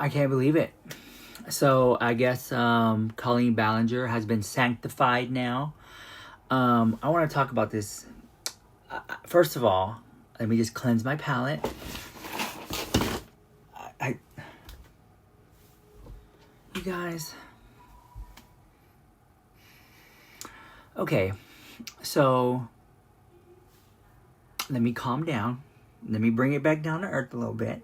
I can't believe it. So I guess Colleen Ballinger has been sanctified now. I want to talk about this. First of all, let me just cleanse my palate. You guys. Okay, so let me calm down. Let me bring it back down to earth a little bit.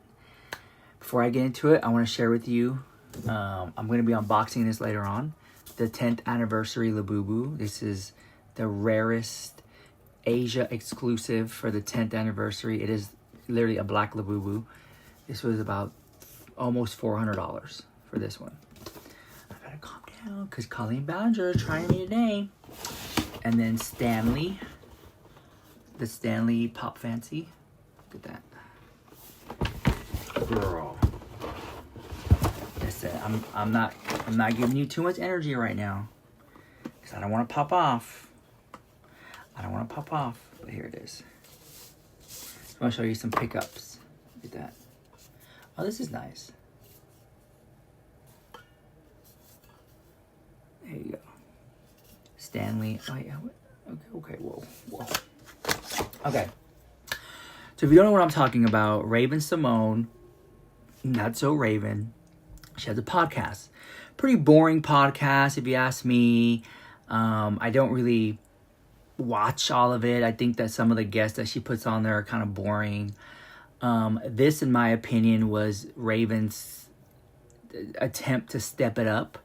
Before I get into it, I want to share with you, I'm going to be unboxing this later on, the 10th anniversary Labubu. This is the rarest Asia exclusive for the 10th anniversary. It is literally a black Labubu. This was about almost $400 for this one. I gotta calm down because Colleen Ballinger is trying me today. And then Stanley, the Stanley Pop Fancy. Look at that. Girl. Listen, I'm not giving you too much energy right now. Because I don't want to pop off. But here it is. I want to show you some pickups. Look at that. Oh, this is nice. There you go. Stanley. Oh, yeah. Okay. Whoa. Okay. So if you don't know what I'm talking about, Raven Symone, Not So Raven, she has a podcast. Pretty boring podcast, if you ask me. I don't really watch all of it. I think that some of the guests that she puts on there are kind of boring. This, in my opinion, was Raven's attempt to step it up.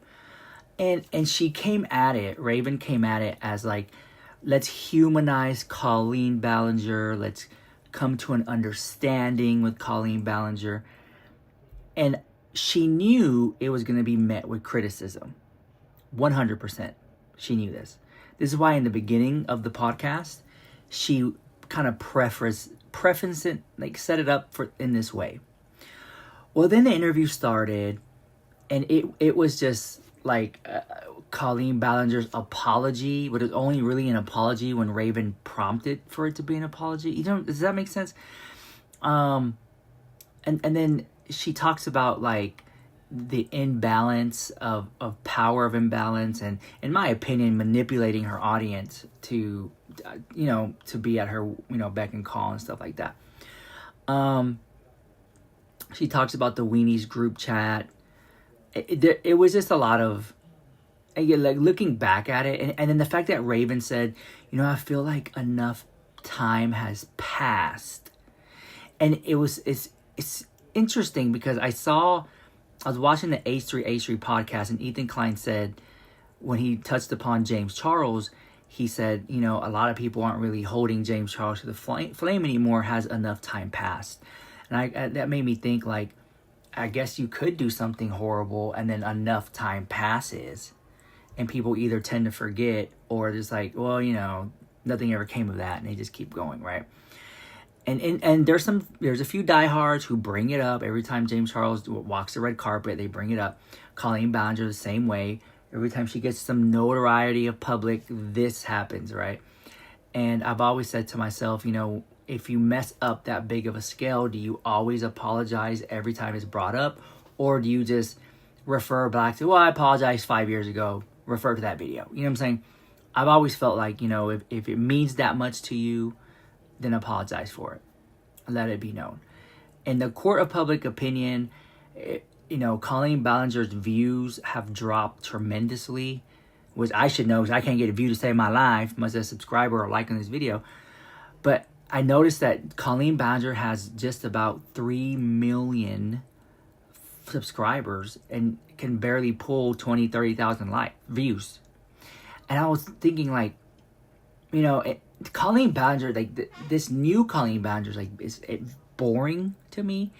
And she came at it, Raven came at it as like, let's humanize Colleen Ballinger. Let's come to an understanding with Colleen Ballinger. And she knew it was going to be met with criticism. 100%. She knew this. This is why in the beginning of the podcast, she kind of preface it, like set it up for in this way. Well, then the interview started, and it was just like Colleen Ballinger's apology, but it was only really an apology when Raven prompted for it to be an apology. You know, does that make sense? And then she talks about like the imbalance of power of imbalance, and in my opinion, manipulating her audience to, to be at her, beck and call and stuff like that. She talks about the Weenies group chat. It was just a lot of, like, looking back at it, and then the fact that Raven said, I feel like enough time has passed, and it's interesting because I was watching the H3 podcast, and Ethan Klein said, when he touched upon James Charles, he said, a lot of people aren't really holding James Charles to the flame anymore. Has enough time passed? And that made me think, like, I guess you could do something horrible and then enough time passes and people either tend to forget or just like, well, nothing ever came of that, and they just keep going, right? And there's a few diehards who bring it up every time James Charles walks the red carpet. They bring it up. Colleen Ballinger the same way. Every time she gets some notoriety of public, this happens, right? And I've always said to myself, if you mess up that big of a scale, do you always apologize every time it's brought up? Or do you just refer back to, well, I apologized 5 years ago, refer to that video? You know what I'm saying? I've always felt like, if it means that much to you, then apologize for it. Let it be known. In the court of public opinion, Colleen Ballinger's views have dropped tremendously, which I should know because I can't get a view to save my life, much as a subscriber or like on this video. But I noticed that Colleen Ballinger has just about 3 million subscribers and can barely pull 20, 30,000 views. And I was thinking, like, Colleen Ballinger, like this new Colleen Ballinger, like, it's boring to me.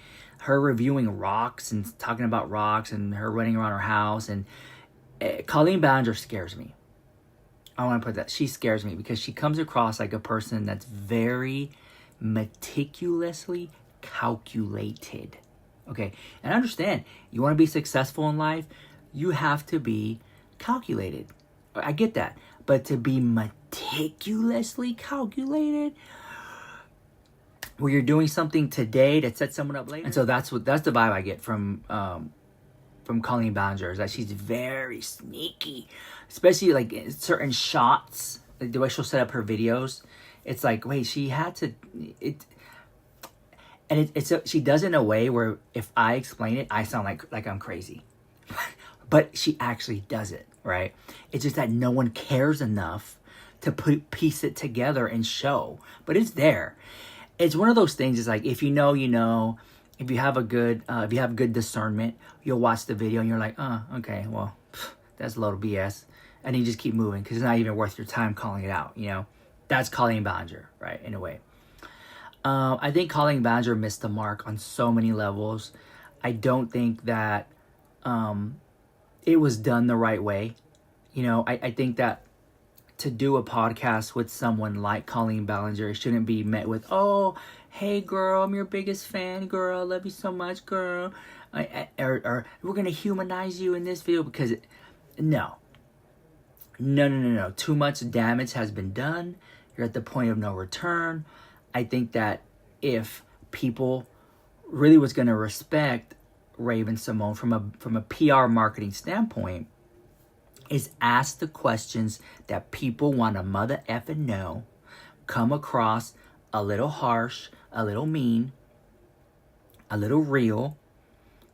Her reviewing rocks and talking about rocks and her running around her house, and Colleen Ballinger scares me. I want to put that. She scares me because she comes across like a person that's very meticulously calculated. Okay. And I understand, you want to be successful in life, you have to be calculated. I get that. But to be meticulously calculated, where you're doing something today to set someone up later. And so that's the vibe I get from from Colleen Ballinger is that she's very sneaky, especially like in certain shots, like the way she'll set up her videos. It's like, wait, she had to it, and she does it in a way where if I explain it, I sound like I'm crazy, but she actually does it right. It's just that no one cares enough to piece it together and show, but it's there. It's one of those things. It's like, if you know, you know. If you have good discernment, you'll watch the video and you're like, oh, okay, well, that's a load of BS, and you just keep moving because it's not even worth your time calling it out. You know, that's Colleen Ballinger, right? In a way, I think Colleen Ballinger missed the mark on so many levels. I don't think that it was done the right way. You know, I think that to do a podcast with someone like Colleen Ballinger, it shouldn't be met with, oh, hey girl, I'm your biggest fan, girl, I love you so much, girl, or we're gonna humanize you in this video, because no, too much damage has been done. You're at the point of no return. I think that if people really was gonna respect Raven Symone from a PR marketing standpoint, is ask the questions that people want to mother effing know, come across a little harsh, a little mean, a little real,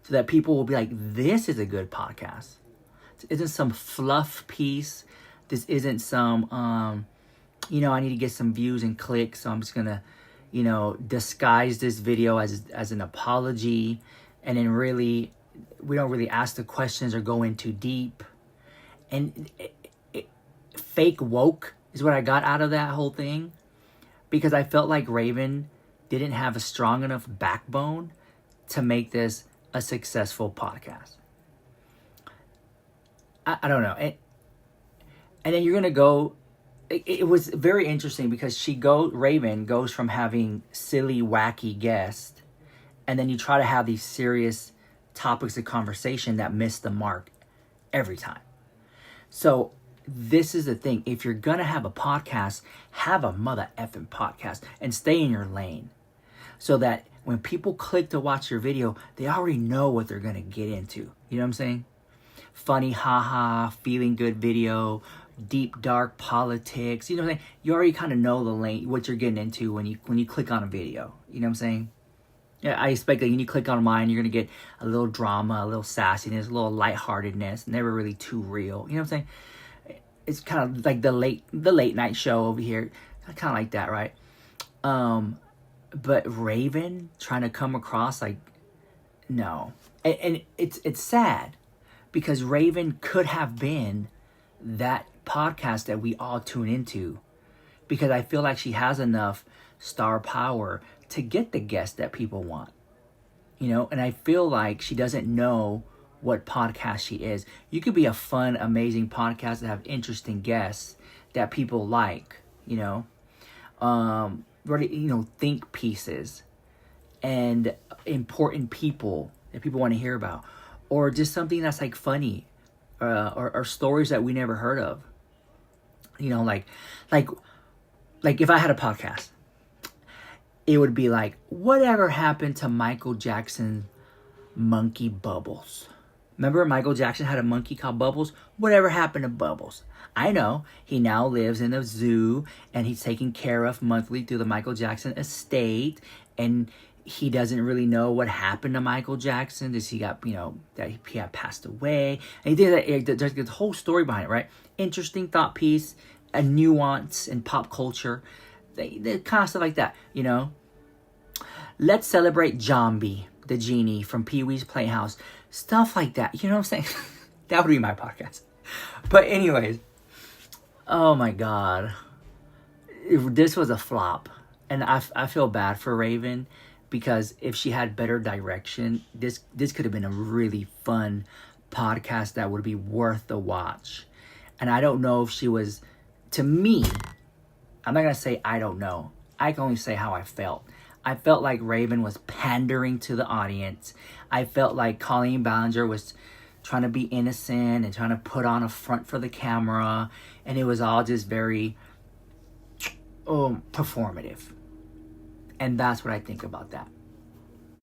so that people will be like, this is a good podcast. This isn't some fluff piece. This isn't some, I need to get some views and clicks, so I'm just going to, disguise this video as an apology. And then really, we don't really ask the questions or go in too deep. And fake woke is what I got out of that whole thing, because I felt like Raven didn't have a strong enough backbone to make this a successful podcast. I don't know. And then you're going to go, it was very interesting because Raven goes from having silly, wacky guests, and then you try to have these serious topics of conversation that miss the mark every time. So this is the thing. If you're going to have a podcast, have a mother effing podcast and stay in your lane, so that when people click to watch your video, they already know what they're going to get into. You know what I'm saying? Funny, haha, feeling good video, deep, dark politics. You know what I'm saying? You already kind of know the lane, what you're getting into when you click on a video. You know what I'm saying? Yeah, I expect that when you click on mine, you're going to get a little drama, a little sassiness, a little lightheartedness, never really too real. You know what I'm saying? It's kind of like the late night show over here. Kind of like that, right? But Raven trying to come across like, no. And it's sad, because Raven could have been that podcast that we all tune into, because I feel like she has enough star power to get the guests that people want, and I feel like she doesn't know what podcast she is. You could be a fun, amazing podcast that have interesting guests that people like, really, think pieces and important people that people want to hear about, or just something that's like funny, or stories that we never heard of, like if I had a podcast, it would be like, whatever happened to Michael Jackson's monkey Bubbles? Remember Michael Jackson had a monkey called Bubbles? Whatever happened to Bubbles? I know he now lives in a zoo and he's taken care of monthly through the Michael Jackson estate, and he doesn't really know what happened to Michael Jackson. Does he got, that he had passed away? And he did that. There's this whole story behind it, right? Interesting thought piece, a nuance in pop culture, the kind of stuff like that, Let's celebrate Jambi, the genie from Pee-wee's Playhouse. Stuff like that. You know what I'm saying? That would be my podcast. But anyways, oh my God. This was a flop. And I feel bad for Raven, because if she had better direction, this could have been a really fun podcast that would be worth the watch. And I don't know if she was, to me, I'm not going to say I don't know. I can only say how I felt. I felt like Raven was pandering to the audience. I felt like Colleen Ballinger was trying to be innocent and trying to put on a front for the camera. And it was all just very performative. And that's what I think about that.